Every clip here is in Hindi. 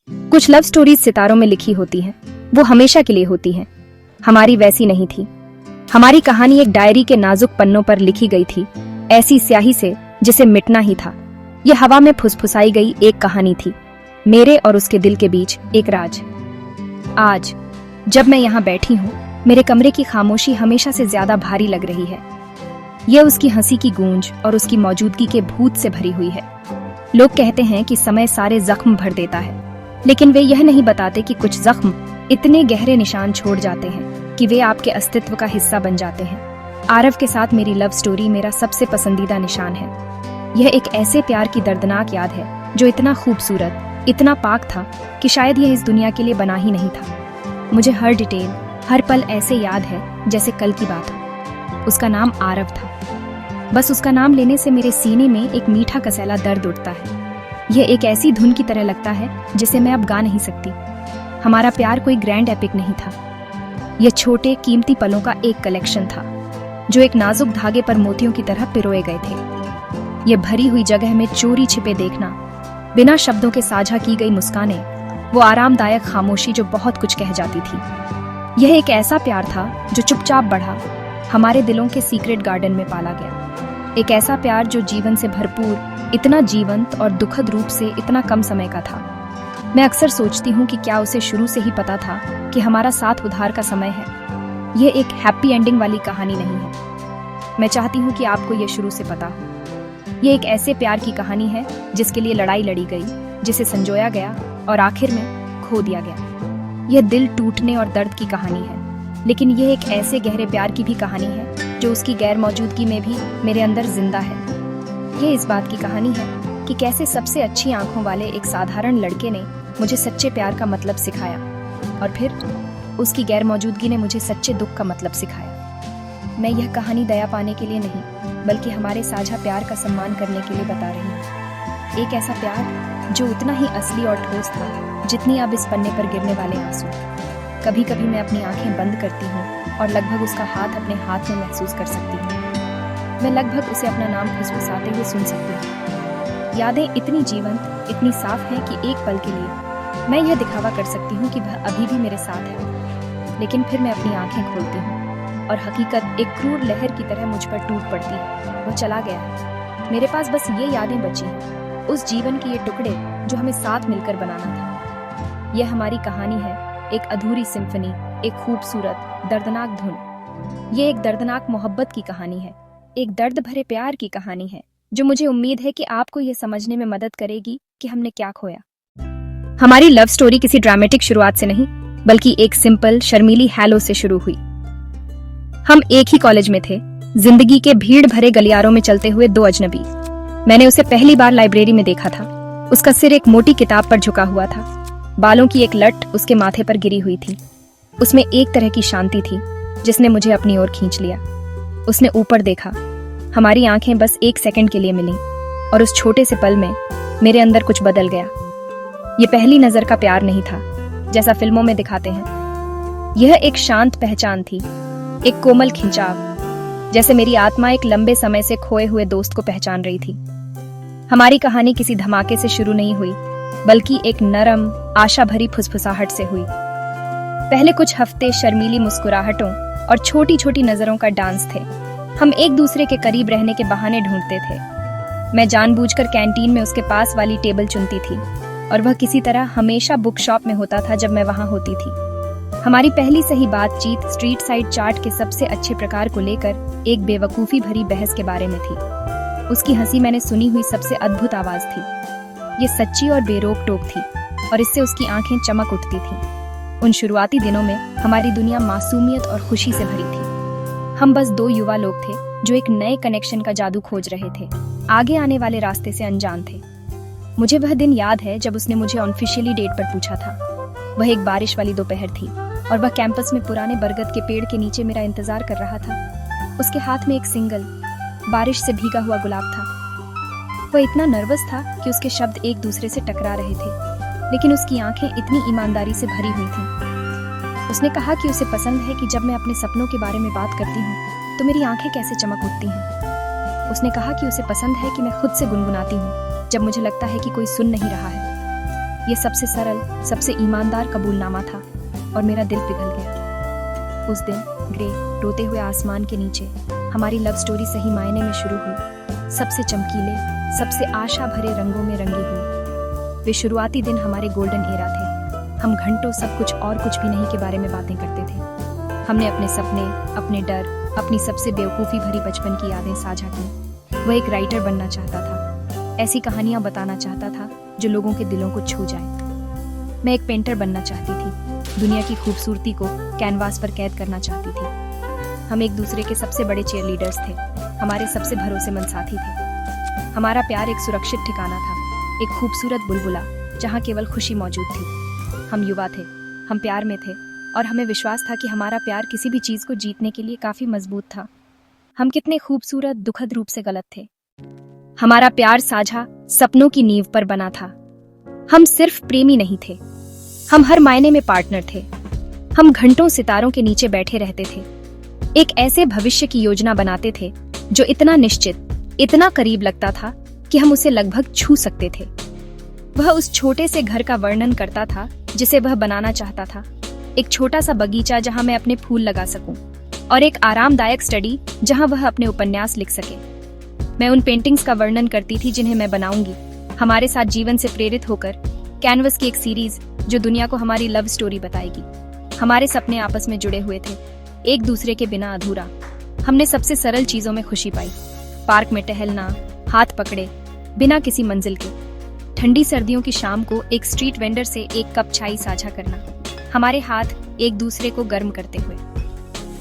कुछ लव स्टोरीज सितारों में लिखी होती हैं, वो हमेशा के लिए होती हैं। हमारी वैसी नहीं थी। हमारी कहानी एक डायरी के नाजुक पन्नों पर लिखी गई थी, ऐसी स्याही से जिसे मिटना ही था। ये हवा में फुसफुसाई गई एक कहानी थी, मेरे और उसके दिल के बीच एक राज। आज जब मैं यहाँ बैठी हूँ, मेरे कमरे की खामोशी हमेशा से ज्यादा भारी लग रही है। यह उसकी हंसी की गूंज और उसकी मौजूदगी के भूत से भरी हुई है। लोग कहते हैं कि समय सारे जख्म भर देता है, लेकिन वे यह नहीं बताते कि कुछ जख्म इतने गहरे निशान छोड़ जाते हैं कि वे आपके अस्तित्व का हिस्सा बन जाते हैं। आरव के साथ मेरी लव स्टोरी मेरा सबसे पसंदीदा निशान है। यह एक ऐसे प्यार की दर्दनाक याद है जो इतना खूबसूरत, इतना पाक था कि शायद यह इस दुनिया के लिए बना ही नहीं था। मुझे हर डिटेल, हर पल ऐसे याद है जैसे कल की बात हो। उसका नाम आरव था। बस उसका नाम लेने से मेरे सीने में एक मीठा कसैला दर्द उठता है। यह एक ऐसी धुन की तरह लगता है जिसे मैं अब गा नहीं सकती। हमारा प्यार कोई ग्रैंड एपिक नहीं था। यह छोटे कीमती पलों का एक कलेक्शन था जो एक नाजुक धागे पर मोतियों की तरह पिरोए गए थे। यह भरी हुई जगह में चोरी छिपे देखना, बिना शब्दों के साझा की गई मुस्कानें, वो आरामदायक खामोशी जो बहुत कुछ कह जाती थी। यह एक ऐसा प्यार था जो चुपचाप बढ़ा, हमारे दिलों के सीक्रेट गार्डन में पाला गया। एक ऐसा प्यार जो जीवन से भरपूर, इतना जीवंत और दुखद रूप से इतना कम समय का था। मैं अक्सर सोचती हूँ कि क्या उसे शुरू से ही पता था कि हमारा साथ उधार का समय है। यह एक हैप्पी एंडिंग वाली कहानी नहीं है। मैं चाहती हूँ कि आपको यह शुरू से पता हो। यह एक ऐसे प्यार की कहानी है जिसके लिए लड़ाई लड़ी गई, जिसे संजोया गया और आखिर में खो दिया गया। यह दिल टूटने और दर्द की कहानी है, लेकिन यह एक ऐसे गहरे प्यार की भी कहानी है जो उसकी गैर मौजूदगी में भी मेरे अंदर जिंदा है। यह इस बात की कहानी है कि कैसे सबसे अच्छी आंखों वाले एक साधारण लड़के ने मुझे सच्चे प्यार का मतलब सिखाया, और फिर उसकी गैर मौजूदगी ने मुझे सच्चे दुख का मतलब सिखाया। मैं यह कहानी दया पाने के लिए नहीं, बल्कि हमारे साझा प्यार का सम्मान करने के लिए बता रही हूँ। एक ऐसा प्यार जो उतना ही असली और ठोस था जितनी अब इस पन्ने पर गिरने वाले आंसू। कभी कभी मैं अपनी आंखें बंद करती हूँ और लगभग उसका हाथ अपने हाथ में महसूस कर सकती हूँ। मैं लगभग उसे अपना नाम फुसफुसाते हुए सुन सकती हूँ। यादें इतनी जीवंत, इतनी साफ हैं कि एक पल के लिए मैं यह दिखावा कर सकती हूँ कि वह अभी भी मेरे साथ है, लेकिन फिर मैं अपनी आंखें खोलती हूँ और हकीकत एक क्रूर लहर की तरह मुझ पर टूट पड़ती है। वह चला गया है। मेरे पास बस ये यादें बची हैं, उस जीवन के ये टुकड़े जो हमें साथ मिलकर बनाना था। यह हमारी कहानी है, एक अधूरी सिम्फनी, एक खूबसूरत दर्दनाक धुन। ये एक दर्दनाक मोहब्बत की कहानी है, एक दर्द भरे प्यार की कहानी है जो मुझे उम्मीद है कि आपको ये समझने में मदद करेगी कि हमने क्या खोया। हमारी लव स्टोरी किसी ड्रामेटिक शुरुआत से नहीं, बल्कि एक सिंपल शर्मीली हेलो से शुरू हुई। हम एक ही कॉलेज में थे, जिंदगी के भीड़ भरे गलियारों में चलते हुए दो अजनबी। मैंने उसे पहली बार लाइब्रेरी में देखा था। उसका सिर एक मोटी किताब पर झुका हुआ था, बालों की एक लट उसके माथे पर गिरी हुई थी। उसमें एक तरह की शांति थी जिसने मुझे अपनी ओर खींच लिया। उसने ऊपर देखा, हमारी आंखें बस एक सेकंड के लिए मिलीं, और उस छोटे से पल में मेरे अंदर कुछ बदल गया। ये पहली नजर का प्यार नहीं था जैसा फिल्मों में दिखाते हैं। यह एक शांत पहचान थी, एक कोमल खिंचाव, जैसे मेरी आत्मा एक लंबे समय से खोए हुए दोस्त को पहचान रही थी। हमारी कहानी किसी धमाके से शुरू नहीं हुई, बल्कि एक नरम, आशा भरी फुसफुसाहट से हुई। पहले कुछ हफ्ते शर्मीली मुस्कुराहटों और छोटी छोटी नजरों का डांस थे। हम एक दूसरे के करीब रहने के बहाने ढूंढते थे। मैं जानबूझकर कैंटीन में उसके पास वाली टेबल चुनती थी, और वह किसी तरह हमेशा बुक शॉप में होता था जब मैं वहां होती थी। हमारी पहली सही बातचीत स्ट्रीट साइड चाट के सबसे अच्छे प्रकार को लेकर एक बेवकूफी भरी बहस के बारे में थी। उसकी हंसी मैंने सुनी हुई सबसे अद्भुत आवाज थी। ये सच्ची और बेरोक टोक थी, और इससे उसकी आंखें चमक उठती थीं। उन शुरुआती दिनों में हमारी दुनिया मासूमियत और खुशी से भरी थी। हम बस दो युवा लोग थे जो एक नए कनेक्शन का जादू खोज रहे थे, आगे आने वाले रास्ते से अनजान थे। मुझे वह दिन याद है जब उसने मुझे ऑफिशियली डेट पर पूछा था। वह एक बारिश वाली दोपहर थी और वह कैंपस में पुराने बरगद के पेड़ के नीचे मेरा इंतजार कर रहा था। उसके हाथ में एक सिंगल, बारिश से भीगा हुआ गुलाब था। वह इतना नर्वस था कि उसके शब्द एक दूसरे से टकरा रहे थे, लेकिन उसकी आंखें इतनी ईमानदारी से भरी हुई थीं। उसने कहा कि उसे पसंद है कि जब मैं अपने सपनों के बारे में बात करती हूँ तो मेरी आंखें कैसे चमक उठती हैं। उसने कहा कि उसे पसंद है कि मैं खुद से गुनगुनाती हूँ जब मुझे लगता है कि कोई सुन नहीं रहा है। ये सबसे सरल, सबसे ईमानदार कबूलनामा था और मेरा दिल पिघल गया। उस दिन ग्रे रोते हुए आसमान के नीचे हमारी लव स्टोरी सही मायने में शुरू हुई, सबसे चमकीले, सबसे आशा भरे रंगों में रंगी हुई। वे शुरुआती दिन हमारे गोल्डन एरा थे। हम घंटों सब कुछ और कुछ भी नहीं के बारे में बातें करते थे। हमने अपने सपने, अपने डर, अपनी सबसे बेवकूफ़ी भरी बचपन की यादें साझा की। वह एक राइटर बनना चाहता था, ऐसी कहानियां बताना चाहता था जो लोगों के दिलों को छू जाए। मैं एक पेंटर बनना चाहती थी, दुनिया की खूबसूरती को कैनवास पर कैद करना चाहती थी। हम एक दूसरे के सबसे बड़े चीयरलीडर्स थे, हमारे सबसे भरोसेमंद साथी थे। हमारा प्यार एक सुरक्षित ठिकाना था, एक खूबसूरत बुलबुला जहाँ केवल खुशी मौजूद थी। हम युवा थे, हम प्यार में थे और हमें विश्वास था कि हमारा प्यार किसी भी चीज़ को जीतने के लिए काफ़ी मजबूत था। हम कितने खूबसूरत, दुखद रूप से गलत थे। हमारा प्यार साझा सपनों की नींव पर बना था। हम सिर्फ प्रेमी नहीं थे, हम हर मायने में पार्टनर थे। हम घंटों सितारों के नीचे बैठे रहते थे, एक ऐसे भविष्य की योजना बनाते थे जो इतना निश्चित, इतना करीब लगता था कि हम उसे लगभग छू सकते थे। वह उस छोटे से घर का वर्णन करता था जिसे वह बनाना चाहता था, एक छोटा सा बगीचा जहां मैं अपने फूल लगा सकूं, और एक आरामदायक स्टडी जहां वह अपने उपन्यास लिख सके। मैं उन पेंटिंग्स का वर्णन करती थी जिन्हें मैं बनाऊंगी, हमारे साथ जीवन से प्रेरित होकर कैनवस की एक सीरीज जो दुनिया को हमारी लव स्टोरी बताएगी। हमारे सपने आपस में जुड़े हुए थे, एक दूसरे के बिना अधूरा। हमने सबसे सरल चीजों में खुशी पाई, पार्क में टहलना, हाथ पकड़े, बिना किसी मंजिल के। ठंडी सर्दियों की शाम को एक स्ट्रीट वेंडर से एक कप चाय साझा करना, हमारे हाथ एक दूसरे को गर्म करते हुए।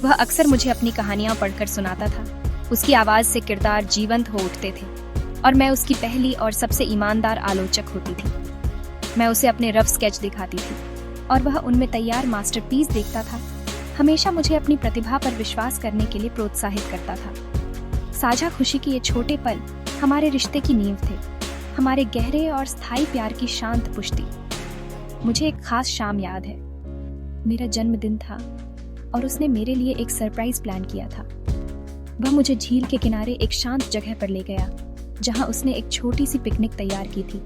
वह अक्सर मुझे अपनी कहानियां पढ़कर सुनाता था, उसकी आवाज से किरदार जीवंत हो उठते थे और मैं उसकी पहली और सबसे ईमानदार आलोचक होती थी। मैं उसे अपने रफ स्केच दिखाती थी और वह उनमें तैयार मास्टरपीस देखता था। हमेशा मुझे अपनी प्रतिभा पर विश्वास करने के लिए प्रोत्साहित करता था। साझा खुशी के ये छोटे पल हमारे रिश्ते की नींव थे, हमारे गहरे और स्थायी प्यार की शांत पुष्टि। मुझे एक खास शाम याद है, मेरा जन्मदिन था और उसने मेरे लिए एक सरप्राइज प्लान किया था। वह मुझे झील के किनारे एक शांत जगह पर ले गया जहां उसने एक छोटी सी पिकनिक तैयार की थी।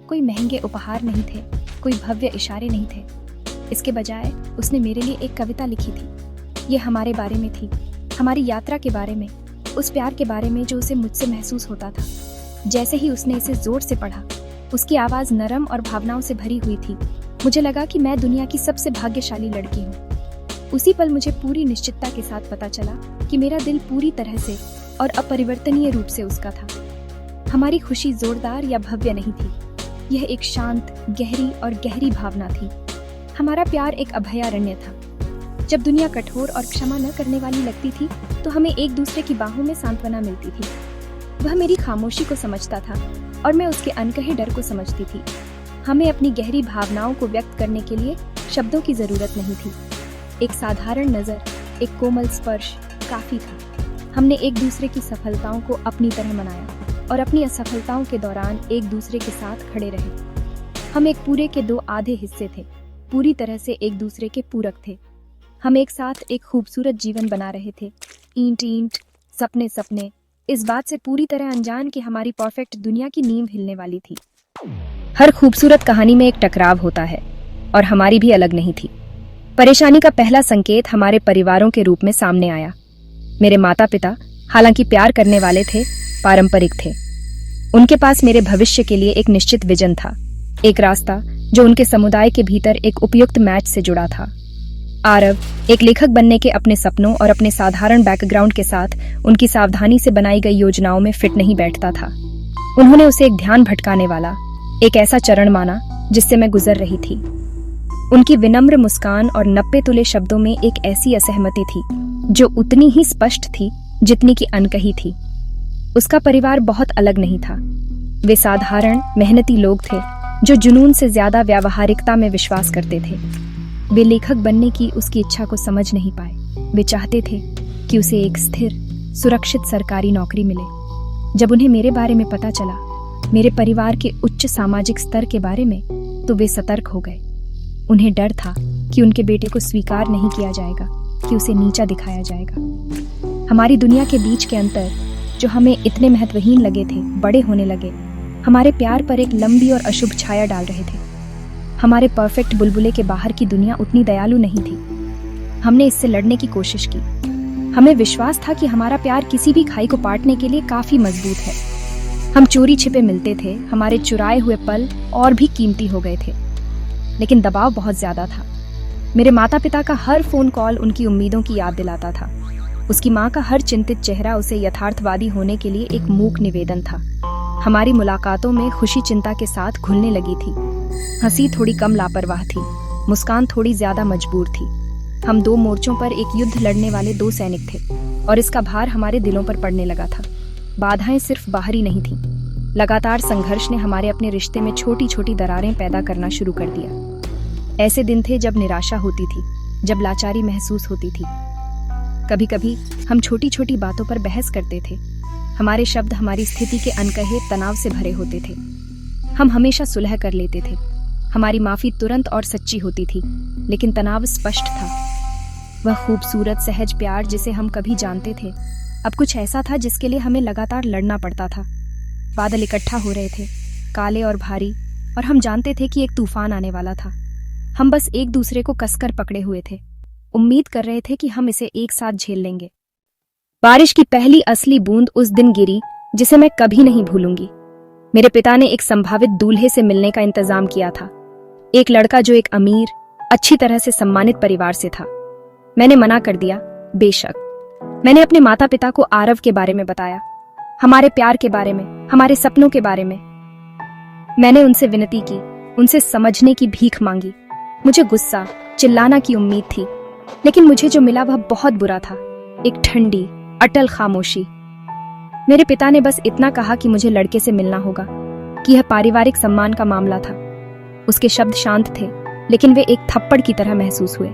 कोई महंगे उपहार नहीं थे, कोई भव्य इशारे नहीं थे। इसके बजाय उसने मेरे लिए एक कविता लिखी थी। ये हमारे बारे में थी, हमारी यात्रा के बारे में, उस प्यार के बारे में जो उसे मुझसे महसूस होता था। जैसे ही उसने इसे जोर से पढ़ा, उसकी आवाज़ नरम और भावनाओं से भरी हुई थी। मुझे लगा कि मैं दुनिया की सबसे भाग्यशाली लड़की हूँ। उसी पल मुझे पूरी निश्चितता के साथ पता चला कि मेरा दिल पूरी तरह से और अपरिवर्तनीय रूप से उसका था। हमारी खुशी जोरदार या भव्य नहीं थी, यह एक शांत, गहरी और गहरी भावना थी। हमारा प्यार एक अभयारण्य था। जब दुनिया कठोर और क्षमा न करने वाली लगती थी तो हमें एक दूसरे की बाहों में सांत्वना मिलती थी। वह मेरी खामोशी को समझता था और मैं उसके अनकहे डर को समझती थी। हमें अपनी गहरी भावनाओं को व्यक्त करने के लिए शब्दों की जरूरत नहीं थी। एक साधारण नजर, एक कोमल स्पर्श काफी था। हमने एक दूसरे की सफलताओं को अपनी तरह मनाया और अपनी असफलताओं के दौरान एक दूसरे के साथ खड़े रहे। हम एक पूरे के दो आधे हिस्से थे, पूरी तरह से एक दूसरे के पूरक थे। हम एक साथ एक खूबसूरत जीवन बना रहे थे, ईंट ईंट, सपने सपने, इस बात से पूरी तरह अनजान कि हमारी परफेक्ट दुनिया की नींव हिलने वाली थी। हर खूबसूरत कहानी में एक टकराव होता है और हमारी भी अलग नहीं थी। परेशानी का पहला संकेत हमारे परिवारों के रूप में सामने आया। मेरे माता पिता हालांकि प्यार करने वाले थे, पारंपरिक थे। उनके पास मेरे भविष्य के लिए एक निश्चित विजन था, एक रास्ता जो उनके समुदाय के भीतर एक उपयुक्त मैच से जुड़ा था। आरव एक लेखक बनने के अपने सपनों और अपने साधारण बैकग्राउंड के साथ उनकी सावधानी से बनाई गई योजनाओं में फिट नहीं बैठता था। उन्होंने उसे एक ध्यान भटकाने वाला, एक ऐसा चरण माना जिससे मैं गुजर रही थी। उनकी विनम्र मुस्कान और 90 तुले शब्दों में एक ऐसी असहमति थी जो उतनी ही स्पष्ट थी जितनी की अनकही थी। उसका परिवार बहुत अलग नहीं था। वे साधारण, मेहनती लोग थे जो जुनून से ज्यादा व्यावहारिकता में विश्वास करते थे। वे लेखक बनने की उसकी इच्छा को समझ नहीं पाए। वे चाहते थे कि उसे एक स्थिर, सुरक्षित सरकारी नौकरी मिले। जब उन्हें मेरे बारे में पता चला, मेरे परिवार के उच्च सामाजिक स्तर के बारे में, तो वे सतर्क हो गए। उन्हें डर था कि उनके बेटे को स्वीकार नहीं किया जाएगा, कि उसे नीचा दिखाया जाएगा। हमारी दुनिया के बीच के अंतर जो हमें इतने महत्वहीन लगे थे, बड़े होने लगे, हमारे प्यार पर एक लंबी और अशुभ छाया डाल रहे थे। हमारे परफेक्ट बुलबुले के बाहर की दुनिया उतनी दयालु नहीं थी। हमने इससे लड़ने की कोशिश की। हमें विश्वास था कि हमारा प्यार किसी भी खाई को पाटने के लिए काफी मजबूत है। हम चोरी छिपे मिलते थे, हमारे चुराए हुए पल और भी कीमती हो गए थे। लेकिन दबाव बहुत ज्यादा था। मेरे माता पिता का हर फोन कॉल उनकी उम्मीदों की याद दिलाता था। उसकी माँ का हर चिंतित चेहरा उसे यथार्थवादी होने के लिए एक मूक निवेदन था। हमारी मुलाकातों में खुशी चिंता के साथ घुलने लगी थी। हंसी थोड़ी कम लापरवाह थी, मुस्कान थोड़ी ज्यादा मजबूर थी। हम दो मोर्चों पर एक युद्ध लड़ने वाले दो सैनिक थे और इसका भार हमारे दिलों पर पड़ने लगा था। बाधाएं सिर्फ बाहरी नहीं थीं। लगातार संघर्ष ने हमारे अपने रिश्ते में छोटी छोटी दरारें पैदा करना शुरू कर दिया। ऐसे दिन थे जब निराशा होती थी, जब लाचारी महसूस होती थी। कभी कभी हम छोटी छोटी बातों पर बहस करते थे। हमारे शब्द हमारी स्थिति के अनकहे तनाव से भरे होते थे। हम हमेशा सुलह कर लेते थे। हमारी माफी तुरंत और सच्ची होती थी, लेकिन तनाव स्पष्ट था। वह खूबसूरत सहज प्यार जिसे हम कभी जानते थे, अब कुछ ऐसा था जिसके लिए हमें लगातार लड़ना पड़ता था। बादल इकट्ठा हो रहे थे, काले और भारी, और हम जानते थे कि एक तूफान आने वाला था। हम बस एक दूसरे को कसकर पकड़े हुए थे, उम्मीद कर रहे थे कि हम इसे एक साथ झेल लेंगे। बारिश की पहली असली बूंद उस दिन गिरी जिसे मैं कभी नहीं भूलूंगी। मेरे पिता ने एक संभावित दूल्हे से मिलने का इंतजाम किया था, एक लड़का जो एक अमीर, अच्छी तरह से सम्मानित परिवार से था। मैंने मना कर दिया। बेशक मैंने अपने माता पिता को आरव के बारे में बताया, हमारे प्यार के बारे में, हमारे सपनों के बारे में। मैंने उनसे विनती की, उनसे समझने की भीख मांगी। मुझे गुस्सा, चिल्लाना की उम्मीद थी, लेकिन मुझे जो मिला वह बहुत बुरा था। एक ठंडी, अटल खामोशी। मेरे पिता ने बस इतना कहा कि मुझे लड़के से मिलना होगा, कि यह पारिवारिक सम्मान का मामला था। उसके शब्द शांत थे, लेकिन वे एक थप्पड़ की तरह महसूस हुए।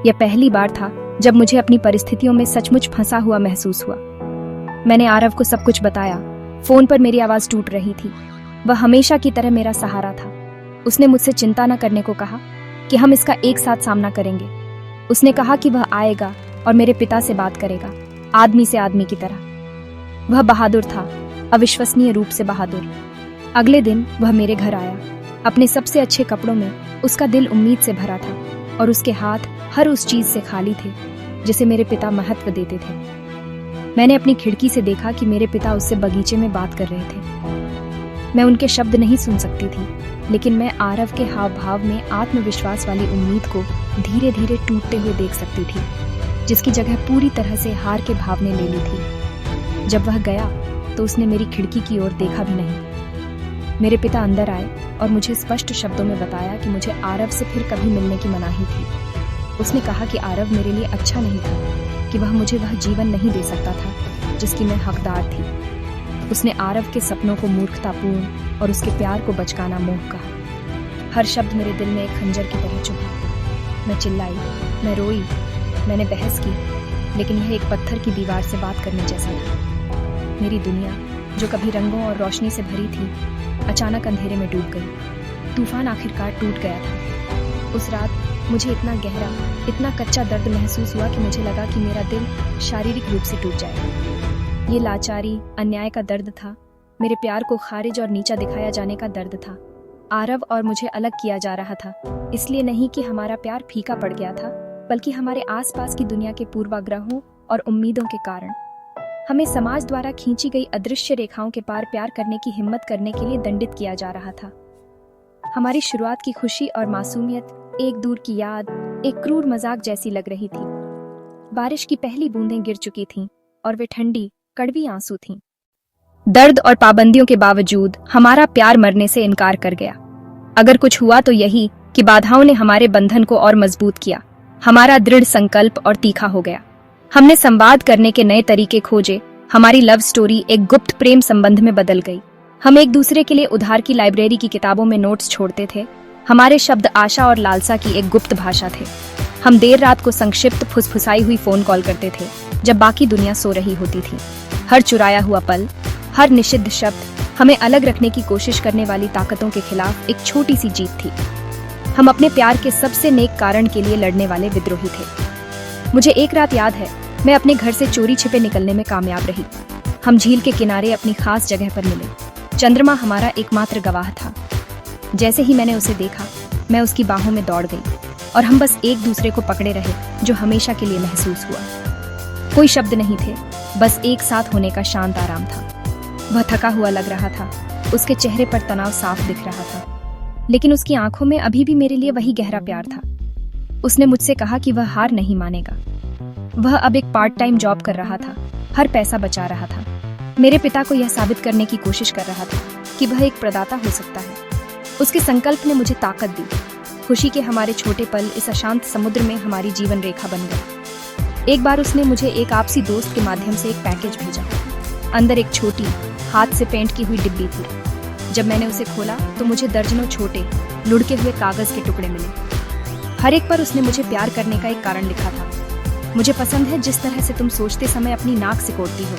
यह पहली बार था जब मुझे अपनी परिस्थितियों में सचमुच फंसा हुआ महसूस हुआ। मैंने आरव को सब कुछ बताया। फोन पर मेरी आवाज टूट रही थी। वह हमेशा की तरह मेरा सहारा था। उसने मुझसे चिंता न करने को कहा कि हम इसका एक साथ सामना करेंगे। उसने कहा कि वह आएगा और मेरे पिता से बात करेगा, आदमी से आदमी की तरह। वह बहादुर था, अविश्वसनीय रूप से बहादुर। अगले दिन वह मेरे घर आया, अपने सबसे अच्छे कपड़ों में। उसका दिल उम्मीद से भरा था और उसके हाथ हर उस चीज से खाली थे जिसे मेरे पिता महत्व देते थे। मैंने अपनी खिड़की से देखा कि मेरे पिता उससे बगीचे में बात कर रहे थे। मैं उनके शब्द नहीं सुन सकती थी, लेकिन मैं आरव के हाव भाव में आत्मविश्वास वाली उम्मीद को धीरे धीरे टूटते हुए देख सकती थी, जिसकी जगह पूरी तरह से हार के भाव ने ले ली थी। जब वह गया तो उसने मेरी खिड़की की ओर देखा भी नहीं। मेरे पिता अंदर आए और मुझे स्पष्ट शब्दों में बताया कि मुझे आरव से फिर कभी मिलने की मनाही थी। उसने कहा कि आरव मेरे लिए अच्छा नहीं था, कि वह मुझे वह जीवन नहीं दे सकता था जिसकी मैं हकदार थी। उसने आरव के सपनों को मूर्खतापूर्ण और उसके प्यार को बचकाना मोह कहा। हर शब्द मेरे दिल में एक खंजर की तरह चुभा। मैं चिल्लाई, मैं रोई, मैंने बहस की, लेकिन यह एक पत्थर की दीवार से बात करने जैसा था। मेरी दुनिया, जो कभी रंगों और रोशनी से भरी थी, अचानक अंधेरे में डूब गई। तूफान आखिरकार टूट गया था। उस रात मुझे इतना गहरा, इतना कच्चा दर्द महसूस हुआ कि मुझे लगा कि मेरा दिल शारीरिक रूप से टूट जाएगा। ये लाचारी, अन्याय का दर्द था। मेरे प्यार को खारिज और नीचा दिखाया जाने का दर्द था। आरव और मुझे अलग किया जा रहा था, इसलिए नहीं कि हमारा प्यार फीका पड़ गया था, बल्कि हमारे आसपास की दुनिया के पूर्वाग्रहों और उम्मीदों के कारण। हमें समाज द्वारा खींची गई अदृश्य रेखाओं के पार प्यार करने की हिम्मत करने के लिए दंडित किया जा रहा था। हमारी शुरुआत की खुशी और मासूमियत एक दूर की याद, एक क्रूर मजाक जैसी लग रही थी। बारिश की पहली बूंदें गिर चुकी थीं और वे ठंडी, कड़वी आंसू थीं। दर्द और पाबंदियों के बावजूद हमारा प्यार मरने से इनकार कर गया। अगर कुछ हुआ तो यही कि बाधाओं ने हमारे बंधन को और मजबूत किया। हमारा दृढ़ संकल्प और तीखा हो गया। हमने संवाद करने के नए तरीके खोजे। हमारी लव स्टोरी एक गुप्त प्रेम संबंध में बदल गई। हम एक दूसरे के लिए उधार की लाइब्रेरी की किताबों में नोट्स छोड़ते थे। हमारे शब्द आशा और लालसा की एक गुप्त भाषा थे। हम देर रात को संक्षिप्त फुसफुसाई हुई फोन कॉल करते थे, जब बाकी दुनिया सो रही होती थी। हर चुराया हुआ पल, हर निषिद्ध शब्द हमें अलग रखने की कोशिश करने वाली ताकतों के खिलाफ एक छोटी सी जीत थी। हम अपने प्यार के सबसे नेक कारण के लिए लड़ने वाले विद्रोही थे। मुझे एक रात याद है, मैं अपने घर से चोरी छिपे निकलने में कामयाब रही। हम झील के किनारे अपनी खास जगह पर मिले। चंद्रमा हमारा एकमात्र गवाह था। जैसे ही मैंने उसे देखा, मैं उसकी बाहों में दौड़ गई और हम बस एक दूसरे को पकड़े रहे, जो हमेशा के लिए महसूस हुआ। कोई शब्द नहीं थे, बस एक साथ होने का शांत आराम था। वह थका हुआ लग रहा था, उसके चेहरे पर तनाव साफ दिख रहा था, लेकिन उसकी आंखों में अभी भी मेरे लिए वही गहरा प्यार था। उसने मुझसे कहा कि वह हार नहीं मानेगा। वह अब एक पार्ट टाइम जॉब कर रहा था, हर पैसा बचा रहा था। मेरे पिता को यह साबित करने की कोशिश कर रहा था कि वह एक प्रदाता हो सकता है। उसके संकल्प ने मुझे ताकत दी। खुशी के हमारे छोटे पल इस अशांत समुद्र में हमारी जीवन रेखा बन गए। एक बार उसने मुझे एक आपसी दोस्त के माध्यम से एक पैकेज भेजा। अंदर एक छोटी, हाथ से पेंट की हुई डिब्बी थी। जब मैंने उसे खोला तो मुझे दर्जनों छोटे, लुढ़के हुए कागज के टुकड़े मिले। हर एक पर उसने मुझे प्यार करने का एक कारण लिखा था। मुझे पसंद है जिस तरह से तुम सोचते समय अपनी नाक सिकोड़ती हो।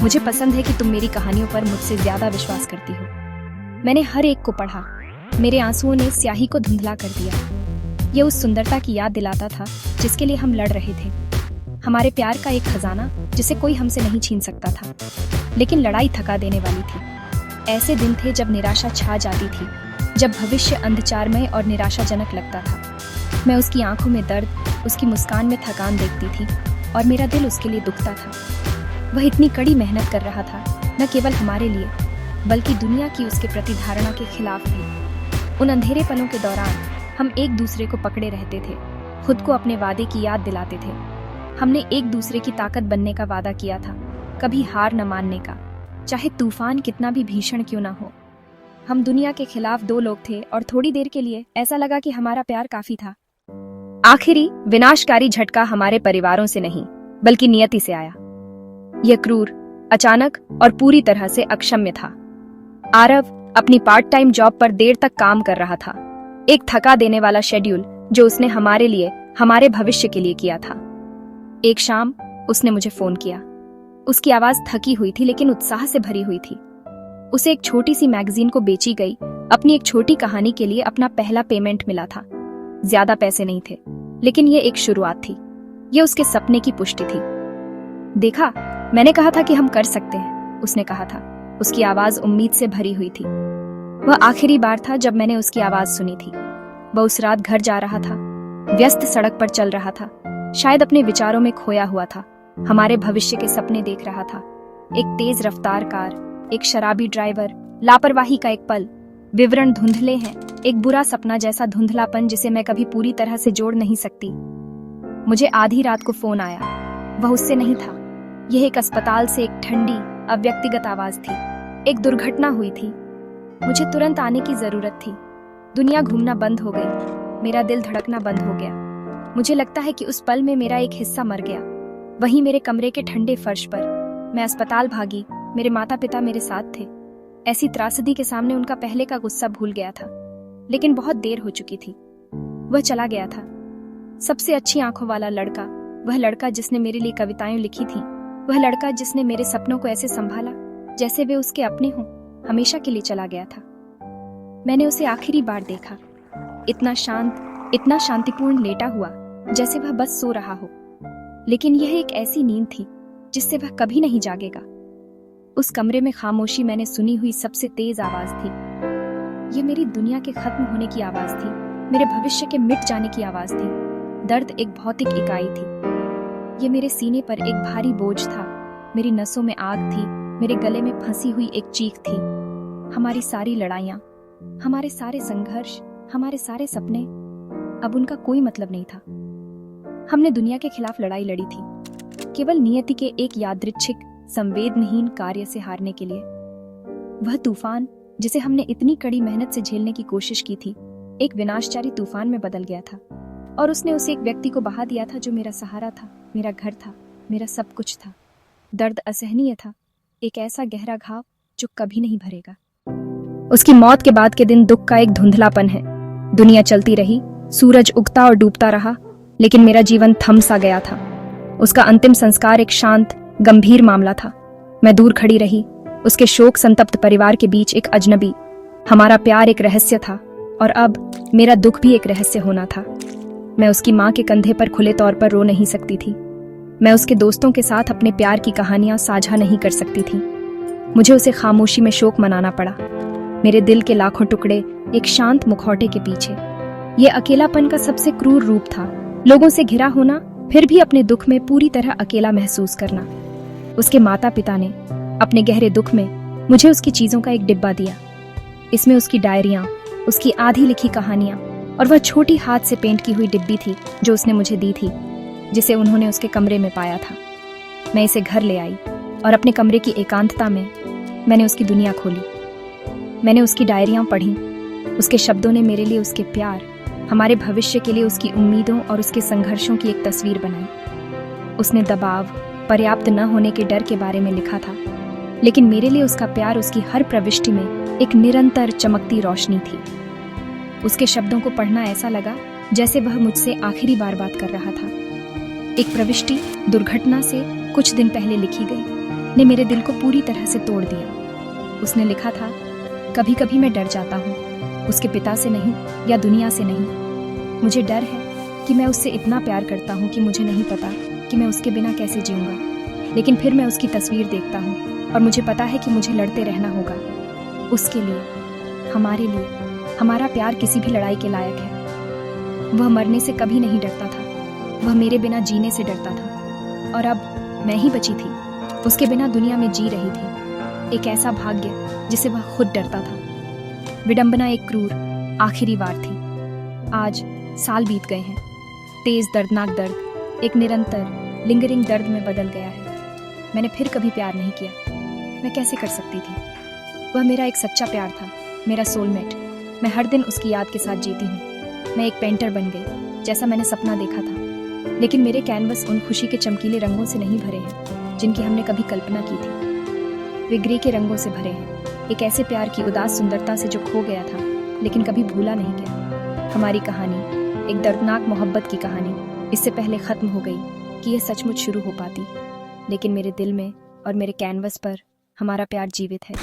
मुझे पसंद है कि तुम मेरी कहानियों पर मुझसे ज्यादा विश्वास करती हो। मैंने हर एक को पढ़ा। मेरे आंसुओं ने स्याही को धुंधला कर दिया। यह उस सुंदरता की याद दिलाता था जिसके लिए हम लड़ रहे थे। हमारे प्यार का एक खजाना जिसे कोई हमसे नहीं छीन सकता था, लेकिन लड़ाई थका देने वाली थी। ऐसे दिन थे जब निराशा छा जाती थी, जब भविष्य अंधकारमय और निराशाजनक लगता था। मैं उसकी आंखों में दर्द, उसकी मुस्कान में थकान देखती थी और मेरा दिल उसके लिए दुखता था। वह इतनी कड़ी मेहनत कर रहा था, न केवल हमारे लिए बल्कि दुनिया की उसके प्रति धारणा के खिलाफ भी। उन अंधेरे पलों के दौरान हम एक दूसरे को पकड़े रहते थे, खुद को अपने वादे की याद दिलाते थे। हमने एक दूसरे की ताकत बनने का वादा किया था, कभी हार न मानने का, चाहे तूफान कितना भी भीषण क्यों न हो। हम दुनिया के खिलाफ दो लोग थे और थोड़ी देर के लिए ऐसा लगा कि हमारा प्यार काफी था। आखिरी विनाशकारी झटका हमारे परिवारों से नहीं बल्कि नियति से आया। यह क्रूर, अचानक और पूरी तरह से अक्षम्य था। आरव अपनी पार्ट टाइम जॉब पर देर तक काम कर रहा था, एक थका देने वाला शेड्यूल जो उसने हमारे लिए, हमारे भविष्य के लिए किया था। एक शाम उसने मुझे फोन किया। उसकी आवाज थकी हुई थी लेकिन उत्साह से भरी हुई थी। उसे एक छोटी सी मैगजीन को बेची गई अपनी एक छोटी कहानी के लिए अपना पहला पेमेंट मिला था। ज्यादा पैसे नहीं थे, लेकिन ये एक शुरुआत थी। ये उसके सपने की पुष्टि थी। देखा, मैंने कहा था कि हम कर सकते हैं, उसने कहा था। उसकी आवाज उम्मीद से भरी हुई थी। वह आखिरी बार था जब मैंने उसकी आवाज सुनी थी। वह उस रात घर जा रहा था, व्यस्त सड़क पर चल रहा था, शायद अपने विचारों में खोया हुआ था। हमारे भविष्य के सपने देख रहा था। एक तेज रफ्तार कार, एक शराबी ड्राइवर, लापरवाही का एक पल। विवरण धुंधले हैं, एक बुरा सपना जैसा धुंधलापन जिसे मैं कभी पूरी तरह से जोड़ नहीं सकती। मुझे आधी रात को फोन आया। वह उससे नहीं था। यह एक अस्पताल से एक ठंडी, अव्यक्तिगत आवाज थी। एक दुर्घटना हुई थी। मुझे तुरंत आने की जरूरत थी। दुनिया घूमना बंद हो गई। मेरा दिल धड़कना बंद हो गया। मुझे लगता है कि उस पल में मेरा एक हिस्सा मर गया। वहीं मेरे कमरे के ठंडे फर्श पर मैं अस्पताल भागी। मेरे माता पिता मेरे साथ थे। ऐसी त्रासदी के सामने उनका पहले का गुस्सा भूल गया था, लेकिन बहुत देर हो चुकी थी। वह चला गया था। सबसे अच्छी आंखों वाला लड़का, वह लड़का जिसने मेरे लिए कविताएं लिखी थीं, वह लड़का जिसने मेरे सपनों को ऐसे संभाला जैसे वे उसके अपने हों, हमेशा के लिए चला गया था। मैंने उसे आखिरी बार देखा, इतना शांत, इतना शांतिपूर्ण लेटा हुआ जैसे वह बस सो रहा हो। लेकिन यह एक ऐसी नींद थी जिससे वह कभी नहीं जागेगा। उस कमरे में खामोशी मैंने सुनी हुई सबसे तेज आवाज थी। यह मेरी दुनिया के खत्म होने की आवाज थी, मेरे भविष्य के मिट जाने की आवाज थी। दर्द एक भौतिक इकाई थी। यह मेरे सीने पर एक भारी बोझ था। मेरी नसों में आग थी, मेरे गले में फंसी हुई एक चीख थी। हमारी सारी लड़ाइयां, हमारे सारे संघर्ष, हमारे सारे सपने, अब उनका कोई मतलब नहीं था। हमने दुनिया के खिलाफ लड़ाई लड़ी थी, केवल नियति के एक यादृच्छिक, संवेदनहीन कार्य से हारने के लिए। वह तूफान जिसे हमने इतनी कड़ी मेहनत से झेलने की कोशिश की थी, एक विनाशकारी तूफान में बदल गया था। और उसने उस एक व्यक्ति को बहा दिया था जो मेरा सहारा था, मेरा घर था, मेरा सब कुछ था। दर्द असहनीय था, एक ऐसा गहरा घाव जो कभी नहीं भरेगा। उसकी मौत के बाद के दिन दुख का एक धुंधलापन है। दुनिया चलती रही, सूरज उगता और डूबता रहा, लेकिन मेरा जीवन थम सा गया था। उसका अंतिम संस्कार एक शांत, गंभीर मामला था। मैं दूर खड़ी रही, उसके शोक संतप्त परिवार के बीच एक अजनबी। हमारा प्यार एक रहस्य था और अब मेरा दुख भी एक रहस्य होना था। मैं उसकी माँ के कंधे पर खुले तौर पर रो नहीं सकती थी। मैं उसके दोस्तों के साथ अपने प्यार की कहानियां साझा नहीं कर सकती थी। मुझे उसे खामोशी में शोक मनाना पड़ा। मेरे दिल के लाखों टुकड़े एक शांत मुखौटे के पीछे। ये अकेलापन का सबसे क्रूर रूप था। लोगों से घिरा होना, फिर भी अपने दुख में पूरी तरह अकेला महसूस करना। उसके माता पिता ने अपने गहरे दुख में मुझे उसकी चीजों का एक डिब्बा दिया। इसमें उसकी डायरियां, उसकी आधी लिखी कहानियां और वह छोटी हाथ से पेंट की हुई डिब्बी थी जो उसने मुझे दी थी, जिसे उन्होंने उसके कमरे में पाया था। मैं इसे घर ले आई और अपने कमरे की एकांतता में मैंने उसकी दुनिया खोली। मैंने उसकी डायरियां पढ़ी। उसके शब्दों ने मेरे लिए उसके प्यार, हमारे भविष्य के लिए उसकी उम्मीदों और उसके संघर्षों की एक तस्वीर बनाई। उसने दबाव, पर्याप्त न होने के डर के बारे में लिखा था, लेकिन मेरे लिए उसका प्यार उसकी हर प्रविष्टि में एक निरंतर चमकती रोशनी थी। उसके शब्दों को पढ़ना ऐसा लगा जैसे वह मुझसे आखिरी बार बात कर रहा था। एक प्रविष्टि दुर्घटना से कुछ दिन पहले लिखी गई ने मेरे दिल को पूरी तरह से तोड़ दिया। उसने लिखा था, कभी कभी मैं डर जाता हूँ, उसके पिता से नहीं या दुनिया से नहीं। मुझे डर है कि मैं उससे इतना प्यार करता हूँ कि मुझे नहीं पता कि मैं उसके बिना कैसे जीऊँगा। लेकिन फिर मैं उसकी तस्वीर देखता हूँ और मुझे पता है कि मुझे लड़ते रहना होगा। उसके लिए, हमारे लिए। हमारा प्यार किसी भी लड़ाई के लायक है। वह मरने से कभी नहीं डरता था, वह मेरे बिना जीने से डरता था। और अब मैं ही बची थी, उसके बिना दुनिया में जी रही थी। एक ऐसा भाग्य जिसे वह खुद डरता था। विडंबना एक क्रूर आखिरी वार थी। आज साल बीत गए हैं। तेज दर्दनाक दर्द एक निरंतर लिंगरिंग दर्द में बदल गया है। मैंने फिर कभी प्यार नहीं किया। मैं कैसे कर सकती थी? वह मेरा एक सच्चा प्यार था, मेरा सोलमेट। मैं हर दिन उसकी याद के साथ जीती हूँ। मैं एक पेंटर बन गई, जैसा मैंने सपना देखा था। लेकिन मेरे कैनवस उन खुशी के चमकीले रंगों से नहीं भरे हैं जिनकी हमने कभी कल्पना की थी। वे ग्रे के रंगों से भरे हैं, एक ऐसे प्यार की उदास सुंदरता से जो खो गया था लेकिन कभी भूला नहीं गया। हमारी कहानी एक दर्दनाक मोहब्बत की कहानी इससे पहले खत्म हो गई कि यह सचमुच शुरू हो पाती। लेकिन मेरे दिल में और मेरे कैनवस पर हमारा प्यार जीवित है,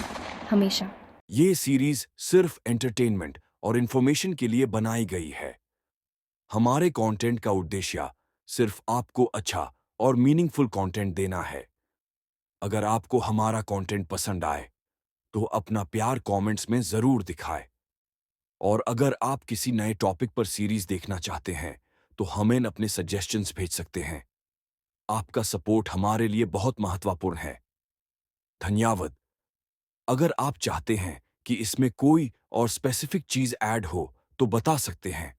हमेशा। ये सीरीज सिर्फ एंटरटेनमेंट और इंफॉर्मेशन के लिए बनाई गई है। हमारे कंटेंट का उद्देश्य सिर्फ आपको अच्छा और मीनिंगफुल कंटेंट देना है। अगर आपको हमारा कंटेंट पसंद आए तो अपना प्यार कमेंट्स में जरूर दिखाएं। और अगर आप किसी नए टॉपिक पर सीरीज देखना चाहते हैं तो हमें अपने सजेशंस भेज सकते हैं। आपका सपोर्ट हमारे लिए बहुत महत्वपूर्ण है। धन्यवाद। अगर आप चाहते हैं कि इसमें कोई और स्पेसिफिक चीज ऐड हो तो बता सकते हैं।